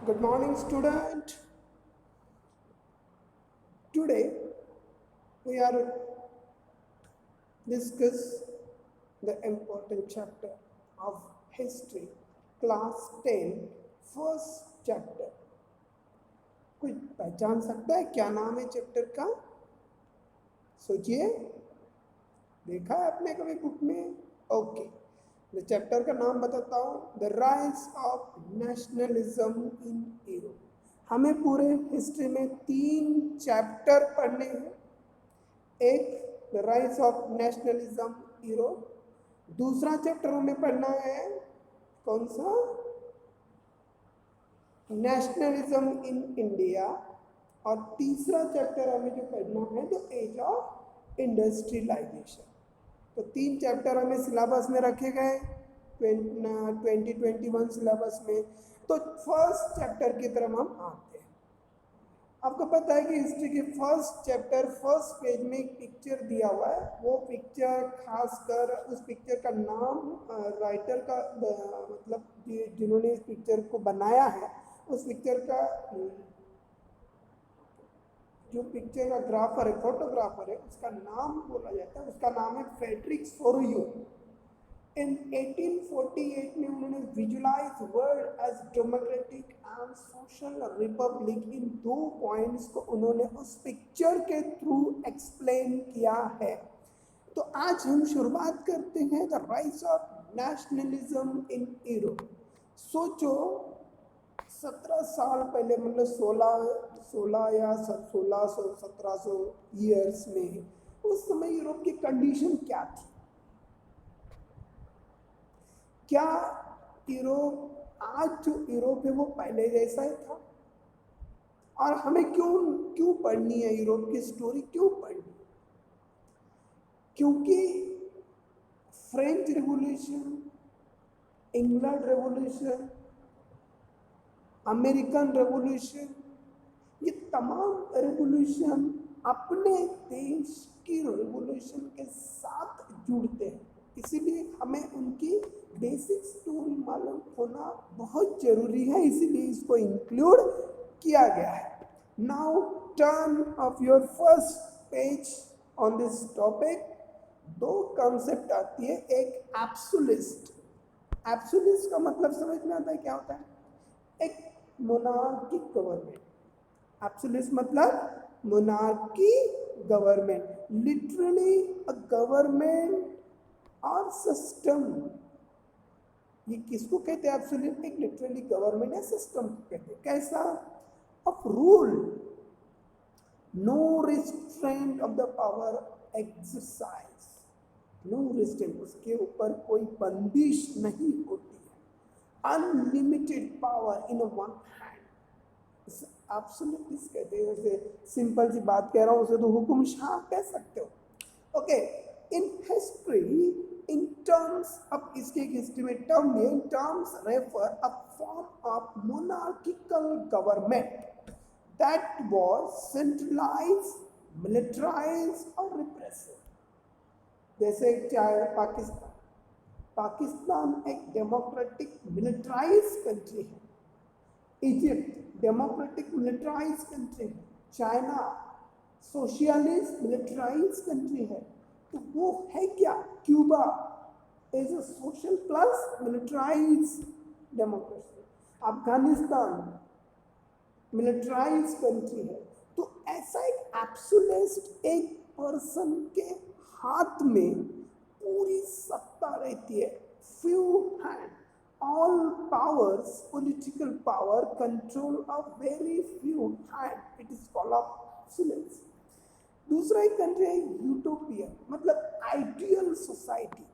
Good morning, student. Today we are discuss the important chapter of history, class 10, first chapter. कोई पहचान सकता है क्या नाम है चैप्टर का? सोचिए, देखा है आपने कभी बुक में? ओके, द चैप्टर का नाम बताता हूँ, the rise of nationalism in Europe. हमें पूरे हिस्ट्री में 3 चैप्टर पढ़ने हैं। एक the rise of nationalism Europe, दूसरा चैप्टर हमें पढ़ना है कौन सा? नेशनलिज्म इन इंडिया, और तीसरा चैप्टर हमें जो पढ़ना है द एज ऑफ इंडस्ट्रियलाइजेशन। तो 3 चैप्टर हमें सिलेबस में रखे गए 2021 सिलेबस में। तो फर्स्ट चैप्टर की तरफ हम आते हैं। आपको पता है कि हिस्ट्री के फर्स्ट चैप्टर फर्स्ट पेज में एक पिक्चर दिया हुआ है। वो पिक्चर खासकर उस पिक्चर का नाम राइटर का मतलब जिन्होंने इस पिक्चर को बनाया है उस पिक्चर का जो पिक्चर का ग्राफर है, फोटोग्राफर है, उसका नाम बोला जाता है, उसका नाम है फ्रेडरिक सोरोयू। इन 1848 में उन्होंने visualise world as democratic and social republic. इन 2 पॉइंट्स को उन्होंने उस पिक्चर के थ्रू एक्सप्लेन किया है। तो आज हम शुरुआत करते हैं the rise of nationalism in Europe. सोचो 17 साल पहले, मतलब 16 या 1600 1700 ईयर्स में उस समय यूरोप की कंडीशन क्या थी? क्या यूरोप आज जो यूरोप है वो पहले जैसा ही था? और हमें क्यों पढ़नी है यूरोप की स्टोरी? क्यों पढ़नी? क्योंकि French revolution, England revolution, American revolution, ये तमाम रिवॉल्यूशन अपने देश की रिवॉल्यूशन के साथ जुड़ते हैं। इसीलिए हमें उनकी बेसिक स्टोरी मालूम होना बहुत जरूरी है, इसीलिए इसको इंक्लूड किया गया है। Now turn off your first page on this topic. 2 concept आती है, एक एब्सोल्यूट। एब्सोल्यूट का मतलब समझ में आता है क्या होता है? एक मोनार्किक गवर्नमेंट। एब्सोल्यूट मतलब monarchy government, literally a government और सिस्टम। ये किसको कहते हैं एब्सोल्यूट? एक लिटरली गवर्नमेंट या सिस्टम को कहते हैं। कैसा? Of rule, no restraint of the power exercise, no restraint, उसके ऊपर कोई बंदिश नहीं होती है। Unlimited power in one hand, absolute कहते हैं। जैसे सिंपल सी बात कह रहा हूं उसे तो हुकुमशाह कह सकते हो। Okay, in history, in terms, अब इसके हिस्ट्री में टर्म दिए, in terms refer a form of monarchical government that was centralised, militarised और रिप्रेसिव। जैसे चाहे पाकिस्तान, पाकिस्तान एक डेमोक्रेटिक मिलिटराइज्ड कंट्री है। इजिप्ट डेमोक्रेटिक मिलिटराइज्ड कंट्री है। चाइना सोशलिस्ट मिलिटराइज्ड कंट्री है। तो वो है क्या? Cuba is a social plus militarised democracy. Afghanistan militarised country है। तो ऐसा एक एब्सोल्यूट एक पर्सन के हाथ में पूरी सत्ता रहती है, few hand, all powers, political power, control of very few hand, it is called absolute। दूसरा एक कंट्री है यूटोपियन, मतलब आइडियल सोसाइटी।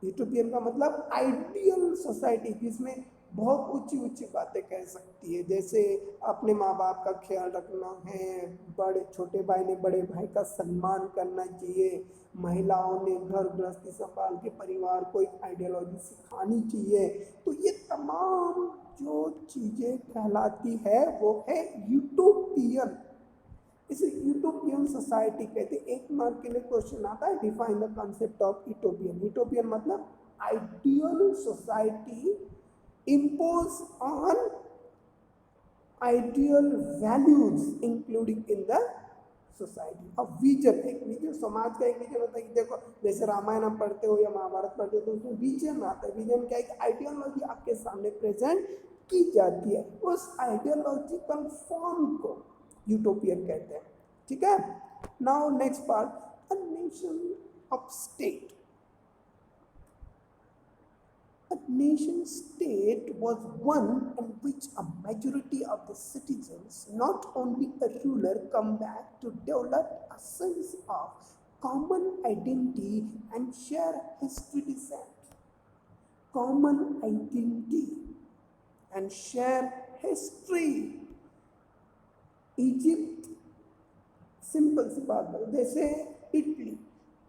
यूटोपियन का मतलब आइडियल सोसाइटी, जिसमें बहुत ऊंची ऊंची बातें कह सकती है, जैसे अपने माँ बाप का ख्याल रखना है, बड़े छोटे भाई ने बड़े भाई का सम्मान करना चाहिए, महिलाओं ने घर गृहस्थी संभाल के परिवार को एक आइडियोलॉजी सिखानी चाहिए। तो ये तमाम जो चीज़ें कहलाती है वो है यूटोपियन। इसे यूटोपियन सोसाइटी कहते हैं। 1 मार्क के लिए क्वेश्चन आता है, define the concept of utopian. Utopian मतलब ideal society impose on ideal values including in the society. अब विजन, एक विजन समाज का एक विजन होता है कि देखो जैसे रामायण हम पढ़ते हो या महाभारत पढ़ते हो तो उसमें विजन आता है। विजन क्या है? एक आइडियोलॉजी आपके सामने प्रेजेंट की जाती है, उस आइडियोलॉजिकल फॉर्म को यूटोपियन कहते हैं। ठीक है, now next part, a nation of state. A nation state was one in which a majority of the citizens, not only a ruler, come back to develop a sense of common identity and share history descent. Common identity and share history. Egypt, simple सी बात है, जैसे Italy,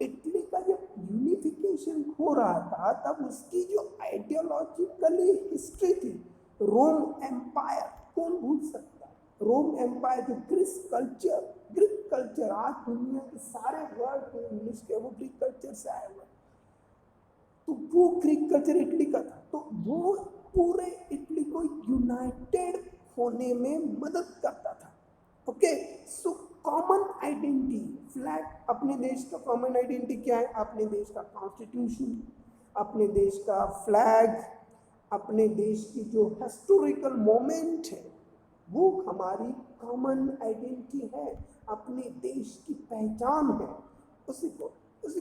Italy का जब unification हो रहा था तब उसकी जो आइडियोलॉजिकली हिस्ट्री थी, रोम एम्पायर, कौन भूल सकता है? रोम एम्पायर, जो ग्रीक कल्चर आज दुनिया के सारे वर्ल्ड में इंग्लिश के वो ग्रीक कल्चर से आए हुए, तो वो ग्रीक कल्चर इटली का था, तो वो पूरे इटली को यूनाइटेड होने में मदद करता था। Okay, so common identity, flag, अपने देश का कॉमन आइडेंटिटी क्या है? अपने देश का कॉन्स्टिट्यूशन, अपने देश का फ्लैग, अपने देश की जो हिस्टोरिकल मोमेंट है वो हमारी कॉमन आइडेंटिटी है, अपने देश की पहचान है, उसी को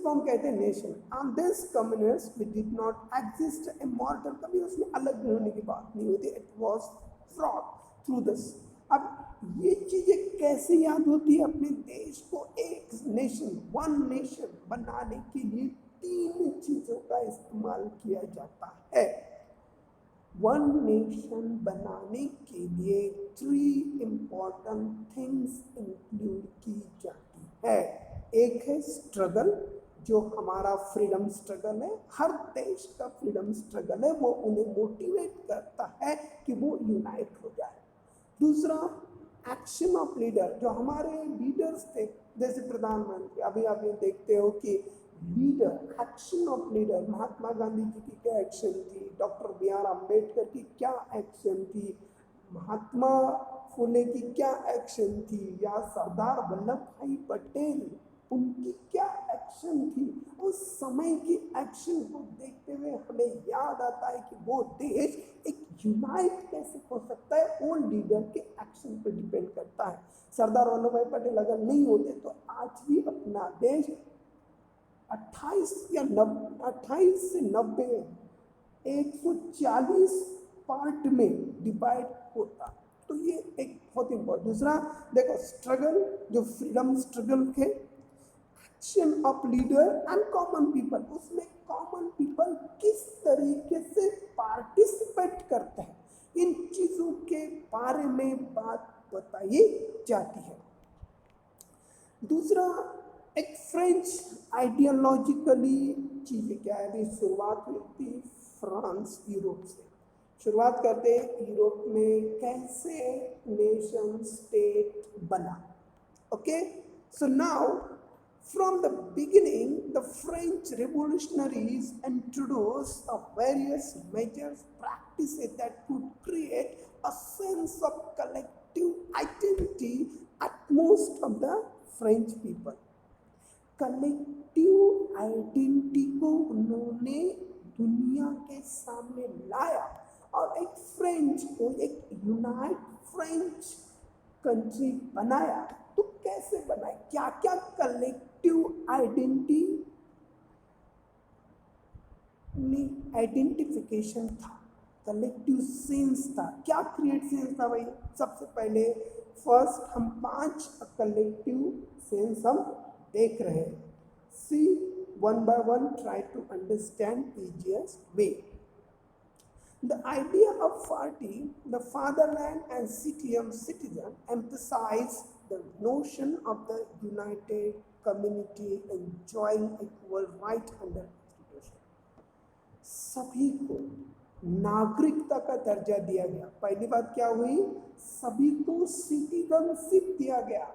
हम कहते हैं nation. On this communist which did not exist immortal, कभी उसमें अलग होने की बात नहीं होती, it was fraud through this. अब ये चीजें कैसे याद होती है? अपने देश को एक नेशन, वन नेशन बनाने के लिए 3 चीजों का इस्तेमाल किया जाता है। वन नेशन बनाने के लिए 3 इंपॉर्टेंट थिंग्स इंक्लूड की जाती है। एक है स्ट्रगल, जो हमारा फ्रीडम स्ट्रगल है, हर देश का फ्रीडम स्ट्रगल है, वो उन्हें मोटिवेट करता है कि वो यूनाइट हो जाए। दूसरा, एक्शन ऑफ लीडर, जो हमारे लीडर्स थे जैसे प्रधानमंत्री, अभी आप ये देखते हो कि leader, action of leader, Mahatma Gandhi ji की क्या एक्शन थी, डॉक्टर बी.आर. अम्बेडकर की क्या एक्शन थी, महात्मा फुले की क्या एक्शन थी, या सरदार वल्लभ भाई पटेल उनकी क्या एक्शन थी। उस समय की एक्शन को देखते हुए हमें याद आता है कि वो देश एक यूनाइट कैसे हो सकता है, वो लीडर के एक्शन पर डिपेंड करता है। सरदार वल्लभ भाई पटेल अगर नहीं होते तो आज भी अपना देश 28 से 90 140 पार्ट में डिवाइड होता। तो ये एक बहुत इंपॉर्टेंट। दूसरा देखो, स्ट्रगल, जो फ्रीडम स्ट्रगल थे, action of leader and common people, उसमें कॉमन पीपल किस तरीके से पार्टिसिपेट करते हैं, इन चीजों के बारे में बात बताई जाती है। दूसरा, एक फ्रेंच आइडियोलॉजिकली चीजें क्या है, शुरुआत हुई थी फ्रांस, यूरोप से शुरुआत करते हैं, यूरोप में कैसे नेशन स्टेट बना। Okay, so now from the beginning, the French revolutionaries introduced various measures, practices that could create a sense of collective identity at most of the French people. Collective identity को उन्होंने दुनिया के सामने लाया और एक French को एक यूनाइट फ्रेंच कंट्री बनाया। तो कैसे बनाए, क्या क्या कलेक्टिव आइडेंटिफिकेशन था, कलेक्टिव सेंस था, क्या क्रिएट सेंस था भाई? सबसे पहले फर्स्ट हम 5 कलेक्टिव सेंस हम देख रहे हैं। See one by one, try to understand easiest way. The idea of party, the fatherland and citizen emphasize the notion of the united community enjoying equal right under constitution. सभी को नागरिकता का दर्जा दिया गया। पहली बात क्या हुई? सभी को सिटीजनशिप दिया गया,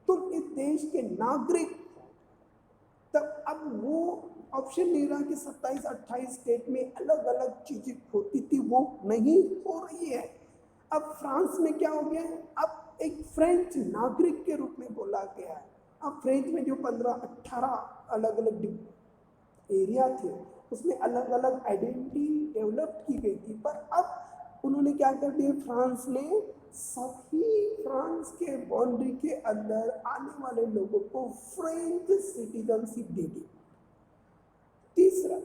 तुम इस देश के नागरिक। तब अब वो ऑप्शन नहीं रहा कि 27-28 स्टेट में अलग अलग चीजें होती थी, वो नहीं हो रही है। अब फ्रांस में क्या हो गया है, अब एक फ्रेंच नागरिक के रूप में बोला गया है। अब फ्रेंच में जो 15-18 अलग अलग एरिया थे, उसमें अलग अलग आइडेंटिटी डेवलप की गई थी, पर अब उन्होंने क्या कर दिया, फ्रांस ने सभी फ्रांस के बाउंड्री के अंदर आने वाले लोगों को फ्रेंच सिटीजनशिप दे दी। तीसरा,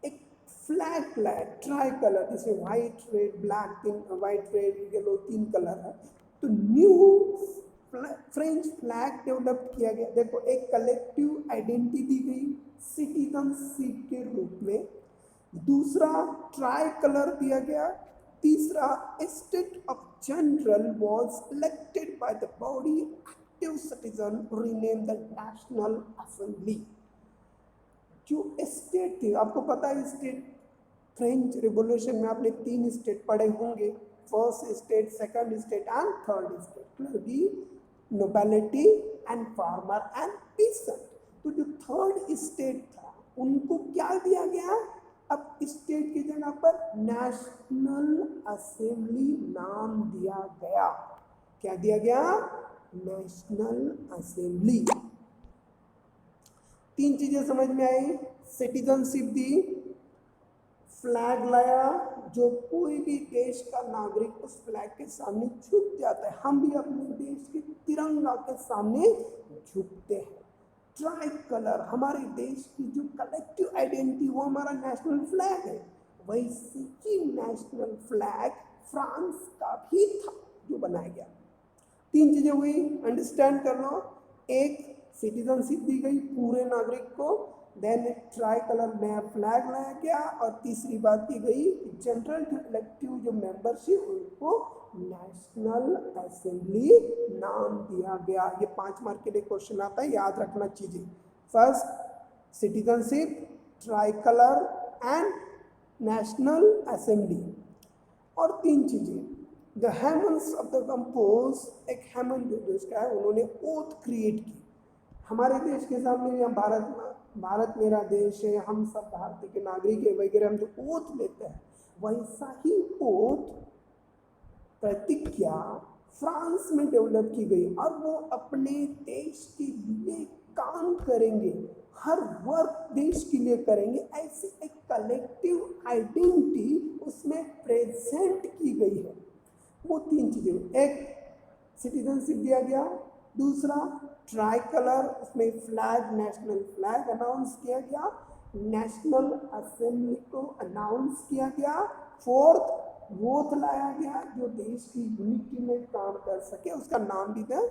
एक फ्लैग लाया, ट्राई कलर, जिसमें white red black, white red yellow 3 colour है। तो न्यू फ्रेंच फ्लैग डेवलप किया गया। देखो, एक कलेक्टिव आइडेंटिटी दी गई सिटीजनशिप के रूप में। दूसरा, ट्राई कलर दिया गया। तीसरा, state of general was elected by the body active citizen rename the national assembly. जो स्टेट थे, आपको पता है स्टेट, फ्रेंच रिवॉल्यूशन में आपने 3 स्टेट पढ़े होंगे, first state, second state and third state, clergy, nobility and farmer and pheasant. तो जो थर्ड स्टेट था, उनको क्या दिया गया, अब स्टेट की जगह पर नेशनल असेंबली नाम दिया गया। क्या दिया गया, नेशनल असेंबली। 3 चीजें समझ में आई, सिटीजनशिप दी, फ्लैग लाया, जो कोई भी देश का नागरिक उस फ्लैग के सामने झुक जाता है। हम भी अपने देश के तिरंगा के सामने झुकते हैं। ट्राई कलर, हमारे देश की जो कलेक्टिव आइडेंटिटी, वो हमारा नेशनल फ्लैग है। वैसे ही नेशनल फ्लैग फ्रांस का भी था जो बनाया गया। 3 चीजें हुई, अंडरस्टैंड कर लो। एक, सिटीजनशिप दी गई पूरे नागरिक को, देन ट्राई कलर नया फ्लैग लाया गया, और तीसरी बात की गई जनरल जो इलेक्टिव जो मेंबरशिप, उनको नेशनल असेंबली नाम दिया गया। ये 5 मार्क के लिए क्वेश्चन आता है, याद रखना चीजें। First citizenship, try colour and national assembly. और 3 चीजें, द हेमन्स ऑफ द कंपोज, एक हेमन जो देश का है, उन्होंने ओथ क्रिएट की। हमारे देश के सामने, हम भारत मेरा देश है, हम सब भारत के नागरिक है वगैरह, हम जो ओथ लेते हैं, वैसा ही ओथ, प्रतिज्ञा फ्रांस में डेवलप की गई, और वो अपने देश के लिए काम करेंगे, हर वर्क देश के लिए करेंगे। ऐसी एक कलेक्टिव आइडेंटिटी उसमें प्रेजेंट की गई है। वो 3 चीजें, एक सिटीजनशिप दिया गया, दूसरा ट्राई कलर, उसमें फ्लैग, नेशनल फ्लैग अनाउंस किया गया, नेशनल असेंबली को अनाउंस किया गया, फोर्थ वोट लाया गया जो देश की यूनिटी में काम कर सके, उसका नाम भी था,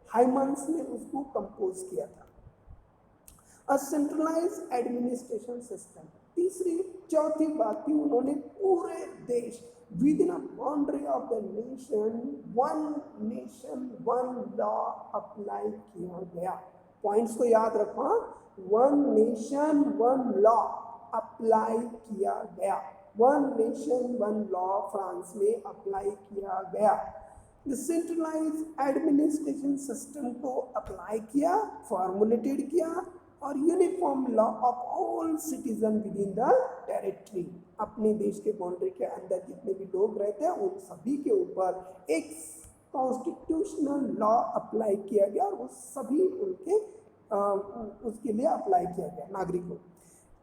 हाइमन्स ने उसको कंपोज किया था। अ सेंट्रलाइज एडमिनिस्ट्रेशन सिस्टम। तीसरी चौथी बात थी, उन्होंने पूरे देश with in a boundary of the nation one law apply किया गया। पॉइंट्स को याद रखो, one nation one law apply किया गया। One nation one law France में अप्लाई किया गया। सेंट्रलाइज एडमिनिस्ट्रेशन सिस्टम को अप्लाई किया, फॉर्मुलेटेड किया, और uniform law of all citizen with in the territory. अपने देश के बाउंड्री के अंदर जितने भी लोग रहते हैं उन सभी के ऊपर एक कॉन्स्टिट्यूशनल लॉ अप्लाई किया गया, और वो सभी उनके उसके लिए अप्लाई किया गया नागरिकों।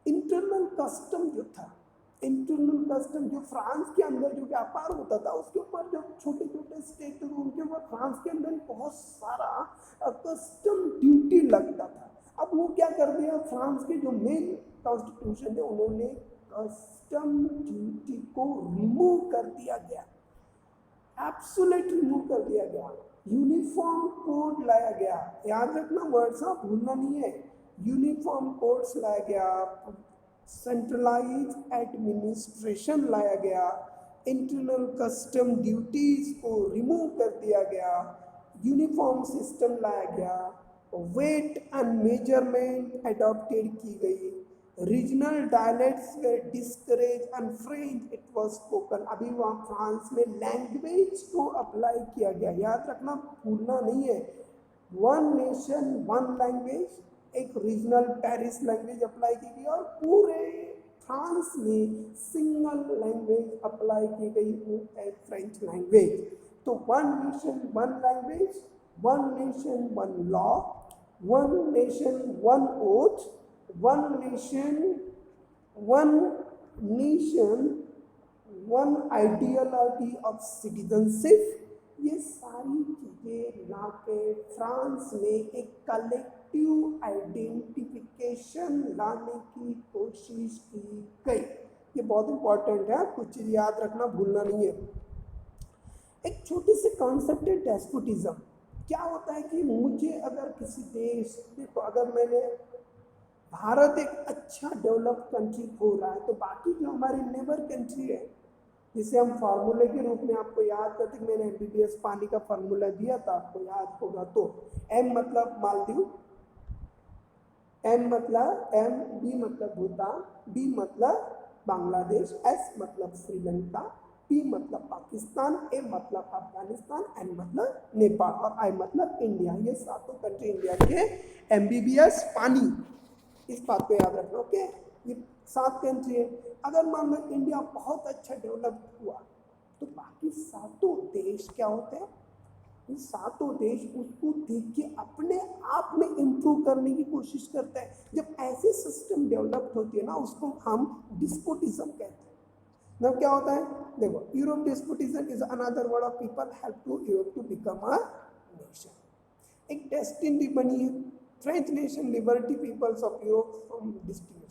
इंटरनल कस्टम जो था, इंटरनल कस्टम जो फ्रांस के अंदर जो व्यापार होता था, उसके ऊपर जो छोटे छोटे स्टेट थे उनके ऊपर फ्रांस के अंदर बहुत सारा कस्टम ड्यूटी लगता था। अब वो क्या कर दिया, फ्रांस के जो मेन कॉन्स्टिट्यूशन है उन्होंने कस्टम ड्यूटी को रिमूव कर दिया गया, एब्सोल्यूट रिमूव कर दिया गया। यूनिफॉर्म कोड लाया गया, याद रखना वर्ड्स, आप भूलना नहीं है। यूनिफॉर्म कोड्स लाया गया, सेंट्रलाइज एडमिनिस्ट्रेशन लाया गया, इंटरनल कस्टम ड्यूटीज को रिमूव कर दिया गया, यूनिफॉर्म सिस्टम लाया गया, वेट एंड मेजरमेंट अडॉप्टेड की गई, regional dialects way discourage and French it was spoken. अभी वहाँ फ्रांस में लैंग्वेज को अप्लाई किया गया, याद रखना, भूलना नहीं है। वन नेशन वन लैंग्वेज, एक रीजनल पेरिस लैंग्वेज अप्लाई की गई, और पूरे फ्रांस में सिंगल लैंग्वेज अप्लाई की गई, वो है फ्रेंच लैंग्वेज। तो one nation one language, one nation one law, one nation one oath, one nation one ideology of citizenship, ये सारी चीजें लाके फ्रांस में एक कलेक्टिव आइडेंटिफिकेशन लाने की कोशिश की गई। ये बहुत इंपॉर्टेंट है, कुछ चीज याद रखना, भूलना नहीं है। एक छोटे से कॉन्सेप्ट है डेस्पोटिज्म। क्या होता है कि मुझे अगर किसी देश, देखो अगर मैंने भारत एक अच्छा डेवलप्ड कंट्री हो रहा है, तो बाकी जो हमारी नेबर कंट्री है, जिसे हम फार्मूले के रूप में आपको याद करते, मैंने एमबीबीएस पानी का फार्मूला दिया था, आपको याद होगा तो, एम मतलब मालदीव, एम मतलब एम, बी मतलब भूटान, डी मतलब बांग्लादेश, एस मतलब श्रीलंका, पी मतलब पाकिस्तान, ए मतलब अफगानिस्तान, एन मतलब नेपाल और आई मतलब इंडिया। ये सातों कंट्री इंडिया के एमबीबीएस पानी, इस बात को याद रखना। ओके, ये 7 कंट्री है। अगर मान लो इंडिया बहुत अच्छा डेवलप हुआ, तो बाकी सातों देश क्या होते हैं, ये सातों देश उसको देख के अपने आप में इम्प्रूव करने की कोशिश करते हैं। जब ऐसे सिस्टम डेवलप होती है ना, उसको हम डिस्पोटिज्म कहते हैं ना। क्या होता है, देखो, Europe despotism is another word of people help to Europe to become a nation. एक डेस्टिनी बनी है, French nation liberty peoples of Europe from destination.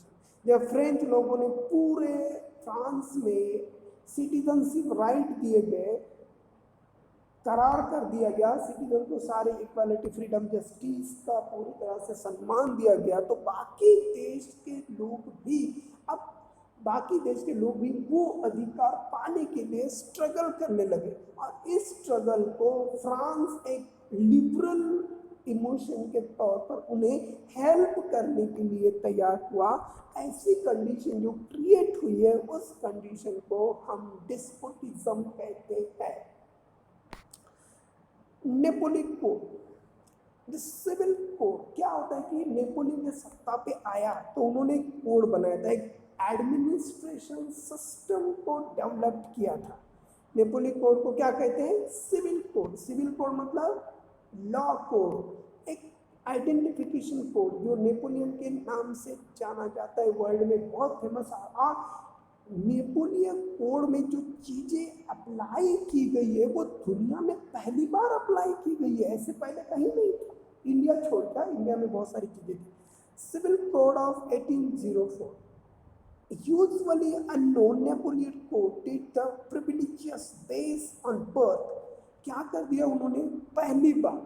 जब फ्रेंच लोगों ने पूरे फ्रांस में सिटीजनशिप राइट दिए गए, करार कर दिया गया, सिटीजन को सारे इक्वालिटी, फ्रीडम, जस्टिस का पूरी तरह से सम्मान दिया गया, तो बाकी देश के लोग भी वो अधिकार पाने के लिए स्ट्रगल करने लगे। और इस स्ट्रगल को फ्रांस एक लिबरल इमोशन के तौर पर उन्हें हेल्प करने के लिए तैयार हुआ। ऐसी कंडीशन जो क्रिएट हुई है, उस कंडीशन को हम डिस्पोटिज्म कहते हैं। नेपोलियन कोड, सिविल कोड, क्या होता है कि नेपोलियन ने सत्ता पे आया तो उन्होंने एक कोड बनाया था, एक एडमिनिस्ट्रेशन सिस्टम को डेवलप किया था। नेपोलियन कोड को क्या कहते हैं, सिविल कोड। सिविल कोड मतलब लॉ कोड, एक आइडेंटिफिकेशन कोड जो नेपोलियन के नाम से जाना जाता है, वर्ल्ड में बहुत फेमस है। और नेपोलियन कोड में जो चीजें अप्लाई की गई है, वो दुनिया में पहली बार अप्लाई की गई है, ऐसे पहले कहीं नहीं था, इंडिया छोड़कर। इंडिया में बहुत सारी चीजें थी। Civil code of 1804, usually unknown, Napoleon Court did the privileges based on birth। क्या कर दिया उन्होंने, पहली बार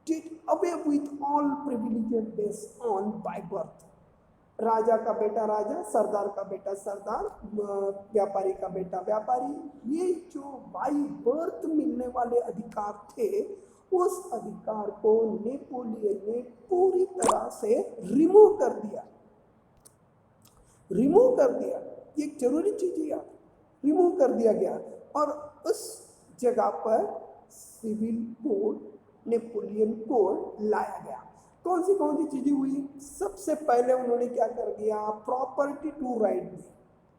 did away with all privileges based on by birth। राजा का बेटा राजा, सरदार का बेटा सरदार, व्यापारी का बेटा व्यापारी, ये जो बाई बर्थ मिलने वाले अधिकार थे, उस अधिकार को नेपोलियन ने पूरी तरह से रिमूव कर दिया। ये एक जरूरी चीज है यार, रिमूव कर दिया गया। और उस जगह पर सिविल कोड, नेपोलियन कोड लाया गया। कौन सी चीजें हुई, सबसे पहले उन्होंने क्या कर दिया, प्रॉपर्टी टू राइट दी।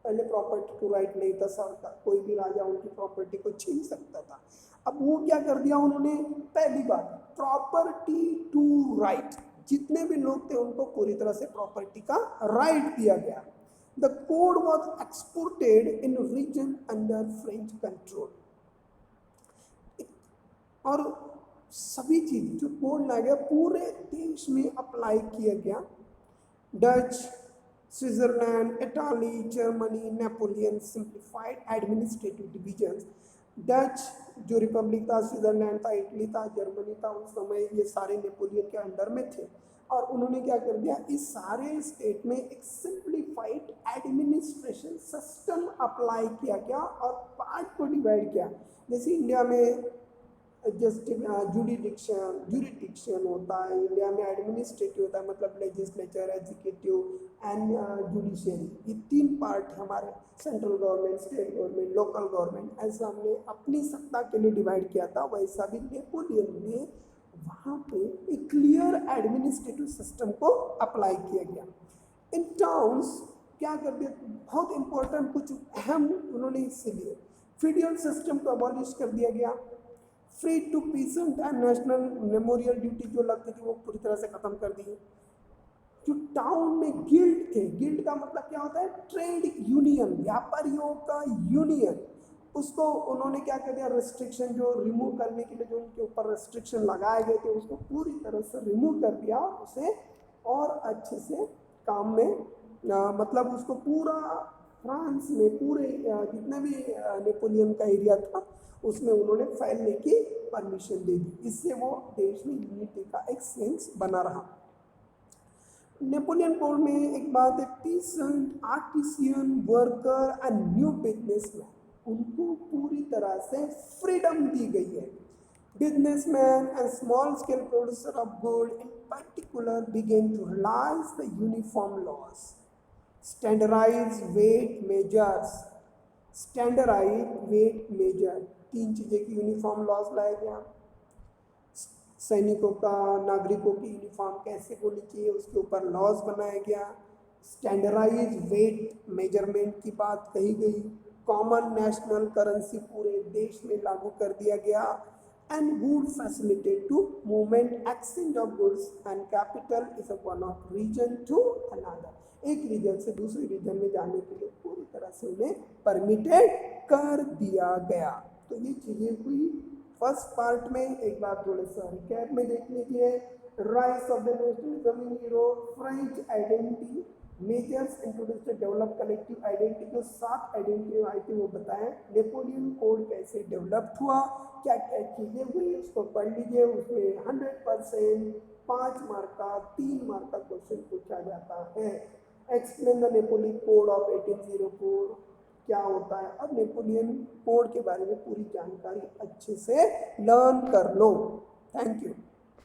पहले प्रॉपर्टी टू राइट नहीं था, सरकार कोई भी राजा उनकी प्रॉपर्टी को छीन सकता था। अब वो क्या कर दिया उन्होंने, पहली बार प्रॉपर्टी टू राइट, जितने भी लोग थे उनको पूरी तरह से प्रॉपर्टी का राइट दिया गया। The code was exported in region under French control। और सभी चीज जो कोड लाया गया पूरे देश में अप्लाई किया गया। Dutch, Switzerland, Italy, Germany, Napoleon simplified administrative division. Dutch जो रिपब्लिक था, स्विट्जरलैंड था, इटली था, जर्मनी था, उस समय ये सारे नेपोलियन के अंडर में थे। और उन्होंने क्या कर दिया, इस सारे स्टेट में एक सिंप्लीफाइड एडमिनिस्ट्रेशन सिस्टम अप्लाई किया गया और पार्ट को डिवाइड किया। जैसे इंडिया में जुरिडिक्शन होता है, इंडिया में एडमिनिस्ट्रेटिव होता है, मतलब लेजिस्लेचर, एग्जीक्यूटिव एंड जुडिशियरी। ये 3 पार्ट हमारे, central government, state government, local government, ऐसा हमने अपनी सत्ता के लिए डिवाइड किया था। वैसा भी नेपोलियन ने वहाँ पे एक क्लियर एडमिनिस्ट्रेटिव सिस्टम को अप्लाई किया गया। इन टाउन्स क्या कर दिया, बहुत इंपॉर्टेंट कुछ अहम उन्होंने इससे लिए। फीडियल सिस्टम को अबॉलिश कर दिया गया। Free to peasant and national memorial duty जो लगती थी वो पूरी तरह से खत्म कर दी। जो टाउन में गिल्ड थे, गिल्ड का मतलब क्या होता है, ट्रेड यूनियन, व्यापारियों का यूनियन, उसको उन्होंने क्या कर दिया, रिस्ट्रिक्शन जो रिमूव करने के लिए जो उनके ऊपर रिस्ट्रिक्शन लगाए गए थे उसको पूरी तरह से रिमूव कर दिया, उसे और अच्छे से काम में मतलब उसको पूरा फ्रांस में पूरे जितना भी नेपोलियन का एरिया था उसमें उन्होंने फैलने की परमिशन दे दी। इससे वो देश में यूनिटी का एक सेंस बना रहा। नेपोलियन कोड में एक बात है, pheasant, artisan, worker and new businessman, उनको पूरी तरह से फ्रीडम दी गई है। Businessmen and small-scale producer of good in particular began to realize the uniform laws, standardized weight measures, तीन चीजें की यूनिफॉर्म लॉज लाया गया। सैनिकों का, नागरिकों की यूनिफॉर्म कैसे होनी चाहिए उसके ऊपर लॉज बनाया गया। स्टैंडर्डाइज वेट मेजरमेंट की बात कही गई। कॉमन नेशनल करेंसी पूरे देश में लागू कर दिया गया। And would facilitate to movement exchange of goods and capital is one of region to another, एक रीजन से दूसरे रीजन में जाने के लिए पूरी तरह से उन्हें परमिटेड कर दिया गया। तो ये चीजें हुई फर्स्ट पार्ट में। एक बार थोड़े सा रिकैप में देख लीजिए। Rise of the nationalism in Europe, French identity, measures introduce to develop collective identity, जो 7 आइडेंटिटी आई थी वो बताएं। नेपोलियन कोड कैसे डेवलप हुआ, क्या क्या चीजें हुई उसको पढ़ लीजिए। उसमें 100% 5 मार्क का 3 मार्क का क्वेश्चन पूछा जाता है। Explain the Napoleon code of 1804, क्या होता है। अब नेपोलियन कोड के बारे में पूरी जानकारी अच्छे से लर्न कर लो। Thank you.